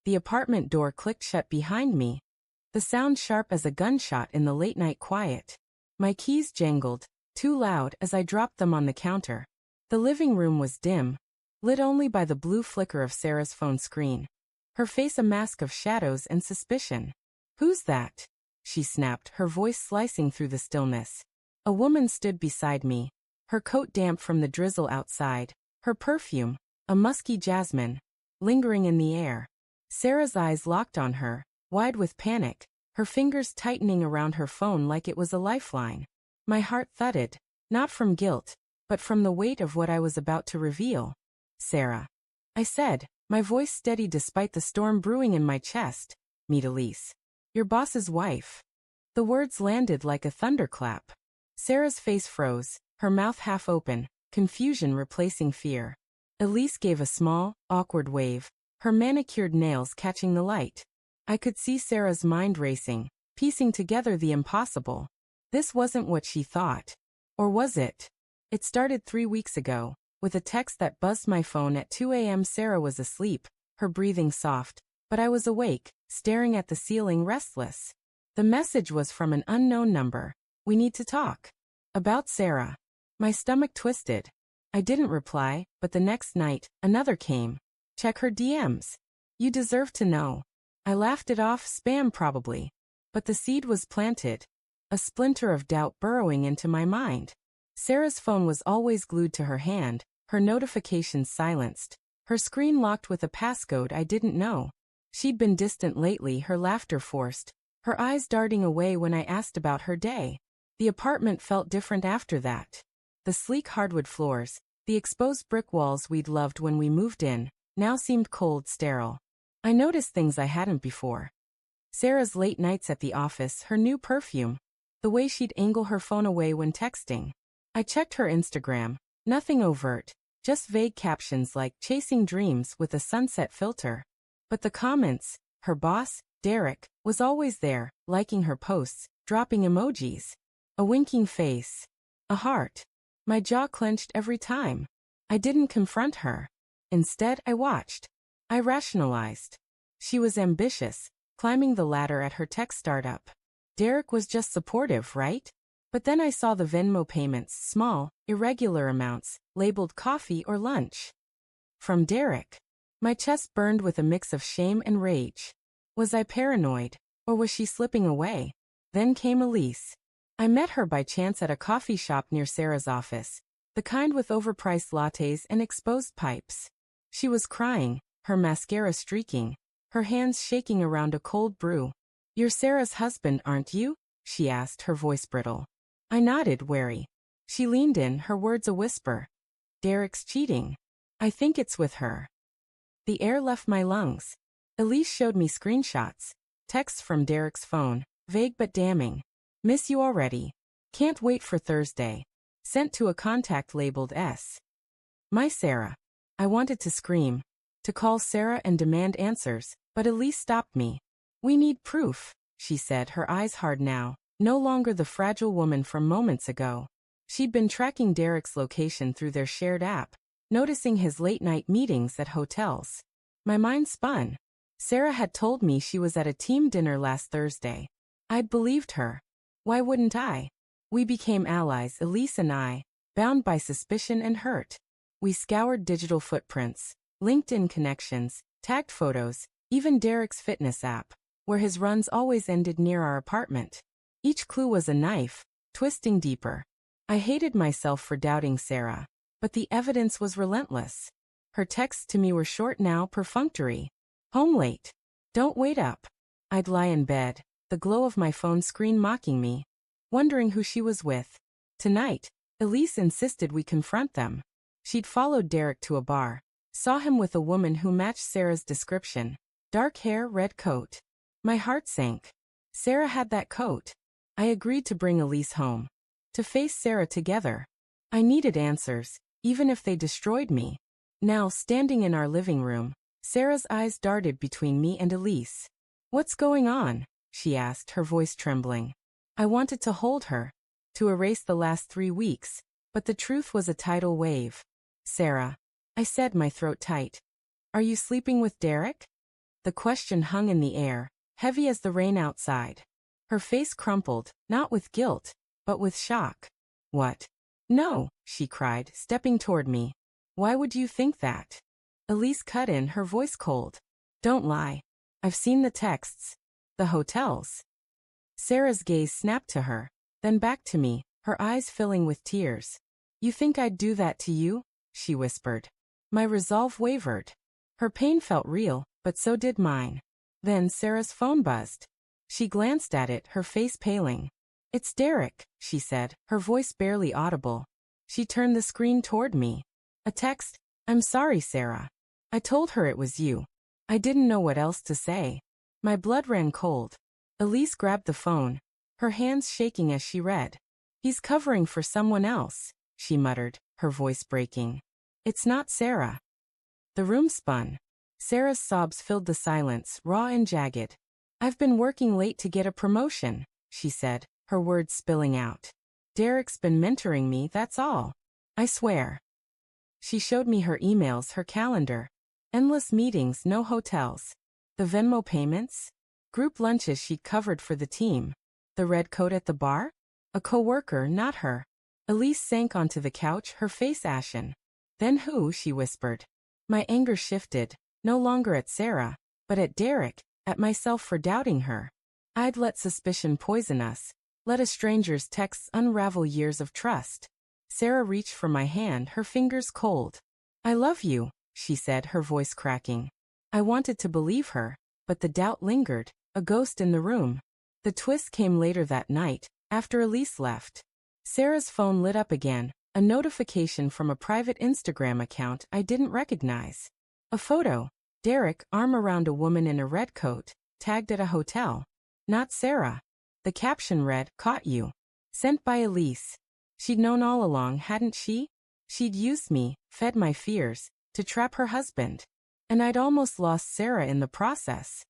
The apartment door clicked shut behind me, the sound sharp as a gunshot in the late-night quiet. My keys jangled, too loud as I dropped them on the counter. The living room was dim, lit only by the blue flicker of Sarah's phone screen. Her face a mask of shadows and suspicion. "Who's that?" she snapped, her voice slicing through the stillness. A woman stood beside me, her coat damp from the drizzle outside, her perfume, a musky jasmine, lingering in the air. Sarah's eyes locked on her, wide with panic, her fingers tightening around her phone like it was a lifeline. My heart thudded, not from guilt, but from the weight of what I was about to reveal. "Sarah," I said, my voice steady despite the storm brewing in my chest. "Meet Elise. Your boss's wife." The words landed like a thunderclap. Sarah's face froze, her mouth half open, confusion replacing fear. Elise gave a small, awkward wave, her manicured nails catching the light. I could see Sarah's mind racing, piecing together the impossible. This wasn't what she thought. Or was it? It started 3 weeks ago, with a text that buzzed my phone at 2 a.m. Sarah was asleep, her breathing soft, but I was awake, staring at the ceiling restless. The message was from an unknown number. "We need to talk." About Sarah. My stomach twisted. I didn't reply, but the next night, another came. "Check her DMs. You deserve to know." I laughed it off, spam probably. But the seed was planted. A splinter of doubt burrowing into my mind. Sarah's phone was always glued to her hand, her notifications silenced, her screen locked with a passcode I didn't know. She'd been distant lately, her laughter forced, her eyes darting away when I asked about her day. The apartment felt different after that. The sleek hardwood floors, the exposed brick walls we'd loved when we moved in, now seemed cold, sterile. I noticed things I hadn't before. Sarah's late nights at the office, her new perfume, the way she'd angle her phone away when texting. I checked her Instagram, nothing overt, just vague captions like "chasing dreams" with a sunset filter. But the comments, her boss, Derek, was always there, liking her posts, dropping emojis. A winking face. A heart. My jaw clenched every time. I didn't confront her. Instead, I watched. I rationalized. She was ambitious, climbing the ladder at her tech startup. Derek was just supportive, right? But then I saw the Venmo payments, small, irregular amounts, labeled coffee or lunch. From Derek. My chest burned with a mix of shame and rage. Was I paranoid, or was she slipping away? Then came Elise. I met her by chance at a coffee shop near Sarah's office, the kind with overpriced lattes and exposed pipes. She was crying, her mascara streaking, her hands shaking around a cold brew. "You're Sarah's husband, aren't you?" she asked, her voice brittle. I nodded, wary. She leaned in, her words a whisper. "Derek's cheating. I think it's with her." The air left my lungs. Elise showed me screenshots, texts from Derek's phone, vague but damning. "Miss you already. Can't wait for Thursday." Sent to a contact labeled S. My Sarah. I wanted to scream, to call Sarah and demand answers, but Elise stopped me. "We need proof," she said, her eyes hard now, no longer the fragile woman from moments ago. She'd been tracking Derek's location through their shared app, noticing his late-night meetings at hotels. My mind spun. Sarah had told me she was at a team dinner last Thursday. I'd believed her. Why wouldn't I? We became allies, Elise and I, bound by suspicion and hurt. We scoured digital footprints, LinkedIn connections, tagged photos, even Derek's fitness app, where his runs always ended near our apartment. Each clue was a knife, twisting deeper. I hated myself for doubting Sarah, but the evidence was relentless. Her texts to me were short now, perfunctory. "Home late. Don't wait up." I'd lie in bed, the glow of my phone screen mocking me, wondering who she was with. Tonight, Elise insisted we confront them. She'd followed Derek to a bar, saw him with a woman who matched Sarah's description. Dark hair, red coat. My heart sank. Sarah had that coat. I agreed to bring Elise home. To face Sarah together. I needed answers, even if they destroyed me. Now, standing in our living room, Sarah's eyes darted between me and Elise. "What's going on?" she asked, her voice trembling. I wanted to hold her, to erase the last 3 weeks, but the truth was a tidal wave. "Sarah," I said, my throat tight. "Are you sleeping with Derek?" The question hung in the air, heavy as the rain outside. Her face crumpled, not with guilt, but with shock. What? No, she cried, stepping toward me. Why would you think that? Elise cut in, her voice cold. Don't lie. I've seen the texts. The hotels. Sarah's gaze snapped to her, then back to me, her eyes filling with tears. You think I'd do that to you? She whispered. My resolve wavered. Her pain felt real, but so did mine. Then Sarah's phone buzzed. She glanced at it, her face paling. It's Derek, she said, her voice barely audible. She turned the screen toward me. A text? I'm sorry, Sarah. I told her it was you. I didn't know what else to say. My blood ran cold. Elise grabbed the phone, her hands shaking as she read. He's covering for someone else, she muttered, her voice breaking. It's not Sarah. The room spun. Sarah's sobs filled the silence, raw and jagged. I've been working late to get a promotion, she said, her words spilling out. Derek's been mentoring me, that's all. I swear. She showed me her emails, her calendar. Endless meetings, no hotels. The Venmo payments? Group lunches she'd covered for the team. The red coat at the bar? A coworker, not her. Elise sank onto the couch, her face ashen. Then who? She whispered. My anger shifted, no longer at Sarah, but at Derek, at myself for doubting her. I'd let suspicion poison us, let a stranger's texts unravel years of trust. Sarah reached for my hand, her fingers cold. I love you, she said, her voice cracking. I wanted to believe her, but the doubt lingered, a ghost in the room. The twist came later that night, after Elise left. Sarah's phone lit up again, a notification from a private Instagram account I didn't recognize. A photo. Derek, arm around a woman in a red coat, tagged at a hotel. Not Sarah. The caption read, Caught you. Sent by Elise. She'd known all along, hadn't she? She'd used me, fed my fears, to trap her husband. And I'd almost lost Sarah in the process.